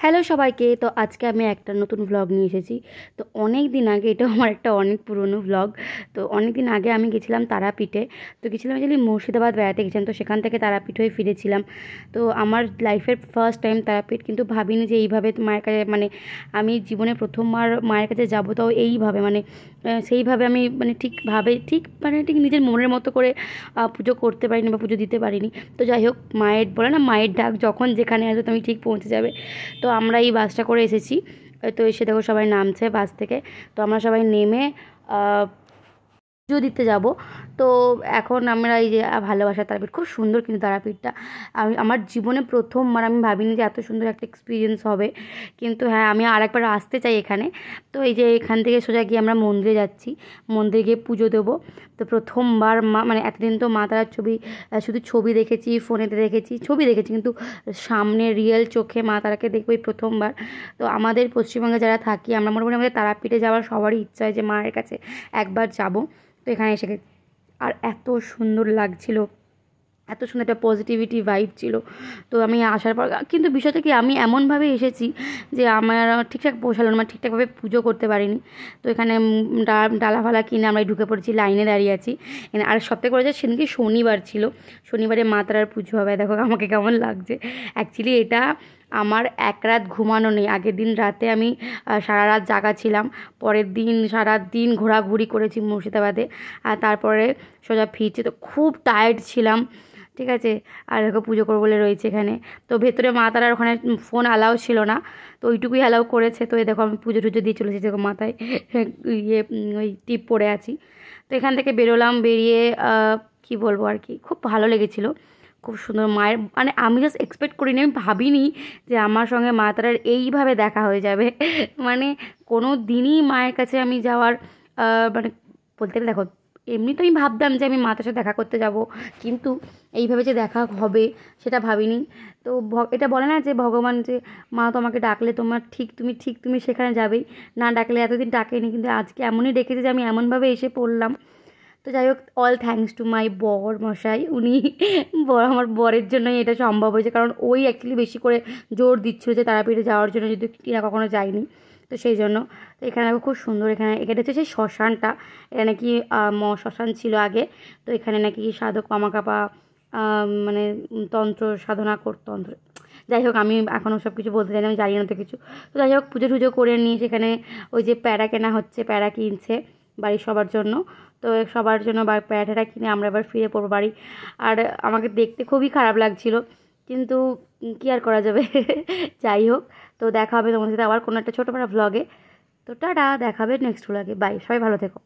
Hello সবাইকে। তো আজকে আমি একটা নতুন ভ্লগ নিয়ে এসেছি। তো অনেক দিন আগে, এটা আমার একটা অনেক পুরনো ভ্লগ। তো অনেক দিন আগে আমি গেছিলাম তারাপীঠে। তো গেছিলাম অ্যাকচুয়ালি মুর্শিদাবাদ বেড়াতে গেছিলাম, তো সেখান থেকে তারাপীঠ হয়ে ফিরেছিলাম। তো আমার লাইফের ফার্স্ট টাইম তারাপীঠ, কিন্তু ভাবিনি যে এইভাবে মায়ের কাছে, মানে আমি জীবনে প্রথমবার মায়ের কাছে যাবো, তাও এইভাবে, মানে সেইভাবে আমি ঠিক নিজের মনের মতো করে পুজো করতে পারিনি বা পুজো দিতে পারিনি। তো যাই হোক, মায়ের বলে না, মায়ের ডাক যখন যেখানে আসবে তুমি ঠিক পৌঁছে যাবে। তো আমরা এই বাসটা করে এসেছি। তো এসে দেখো সবাই নামছে বাস থেকে। তো আমরা সবাই নেমে পুজো দিতে যাব। তো এখন আমরা এই যে ভালোবাসার তারাপীঠ, খুব সুন্দর কিন্তু তারাপীঠটা। আমার জীবনে প্রথমবার, আমি ভাবিনি যে এত সুন্দর একটা এক্সপিরিয়েন্স হবে। কিন্তু হ্যাঁ, আমি আরেকবার আসতে চাই এখানে। তো এই যে এখান থেকে সোজা গিয়ে আমরা মন্দিরে যাচ্ছি, মন্দিরে গিয়ে পুজো দেবো। তো প্রথমবার মানে এতদিন তো মা তারার ছবি, শুধু ছবি দেখেছি, ফোনেতে দেখেছি, ছবি দেখেছি, কিন্তু সামনে রিয়েল চোখে মা তারাকে দেখবো এই প্রথমবার। তো আমাদের পশ্চিমবঙ্গে যারা থাকি, আমরা মোটামুটি আমাদের তারাপীঠে যাওয়ার সবারই ইচ্ছা হয় যে মায়ের কাছে একবার যাব। তো এখানে এসে আর এত সুন্দর লাগছিল, এত সুন্দর একটা পজিটিভিটি ভাইব ছিল। তো আমি আসার পর, কিন্তু বিষয়টা কি, আমি এমনভাবে এসেছি যে আমার ঠিকঠাক পোষালো না, মানে ঠিকঠাকভাবে পুজো করতে পারিনি। তো এখানে ডালা ফালা কিনে আমরা ঢুকে পড়েছি, লাইনে দাঁড়িয়ে আছি। আর সবথেকে বড় যে সেদিনকে শনিবার ছিল, শনিবারে মা তারার পুজো হবে। দেখো আমাকে কেমন লাগছে। অ্যাকচুয়ালি এটা আমার এক রাত ঘুমানো নেই। আগের দিন রাতে আমি সারা রাত জাগা ছিলাম। পরের দিন সারা দিন ঘোরাঘুরি করেছি মুর্শিদাবাদে, আর তারপরে সোজা ফিরছি। তো খুব টায়ার্ড ছিলাম, ঠিক আছে। আর দেখো পুজো করবো বলে রয়েছে এখানে। তো ভেতরে মা তারার ওখানে ফোন অ্যালাউ ছিল না, তো ওইটুকুই অ্যালাউ করেছে। তো এই দেখো আমি পুজো টুজো দিয়ে চলেছি, দেখো মাথায় ওই টিপ পরে আছি। তো এখান থেকে বেরোলাম, বেরিয়ে কি বলবো আর কি, খুব ভালো লেগেছিলো। খুব সুন্দর মায়ের, মানে আমি জাস্ট এক্সপেক্ট করিনি, আমি ভাবিনি যে আমার সঙ্গে মা তারার এইভাবে দেখা হয়ে যাবে। মানে কোনো দিনই মায়ের কাছে আমি যাওয়ার, মানে বলতে গেলে দেখো, এমনি তো আমি ভাবতাম যে আমি মাতার সাথে দেখা করতে যাব, কিন্তু এইভাবে যে দেখা হবে সেটা ভাবিনি। তো এটা বলে না যে ভগবান, যে মা তোমাকে ডাকলে তোমার তুমি সেখানে যাবেই, না ডাকলে এতদিন ডাকেনি, কিন্তু আজকে এমনই ডেকেছে যে আমি এমনভাবে এসে পড়লাম। তো যাই হোক, অল থ্যাঙ্কস টু মাই বর মশাই। উনি আমার বরের জন্যই এটা সম্ভব হয়েছে, কারণ ওই অ্যাকচুয়ালি বেশি করে জোর দিচ্ছিল যে তারাপীঠে যাওয়ার জন্য, যদি কিনা কখনো যায়নি। তো সেই জন্য। তো এখানে খুব সুন্দর, এখানে হচ্ছে সেই শ্মশানটা। এটা নাকি শ্মশান ছিল আগে। তো এখানে নাকি সাধক মামাকাপা মানে তন্ত্র সাধনা তন্ত্র, যাই হোক আমি এখন সব কিছু বলতে চাই না, আমি জানি না তো কিছু। তো যাই হোক, পুজো টুজো করে নিয়ে সেখানে ওই যে প্যারা কেনা হচ্ছে, প্যারা কিনছে বাড়ির সবার জন্য। তো সবার জন্য প্যারাটা কিনে আমরা এবার ফিরে পড়বো বাড়ি। আর আমাকে দেখতে খুবই খারাপ লাগছিল, কিন্তু কী আর করা যাবে। যাই হোক, তো দেখা হবে তোমাদের সাথে আবার কোনো একটা ছোটোবেলা ভ্লগে। তো টাটা, দেখা হবে নেক্সট ভ্লগে। বাই, সবাই ভালো থেকো।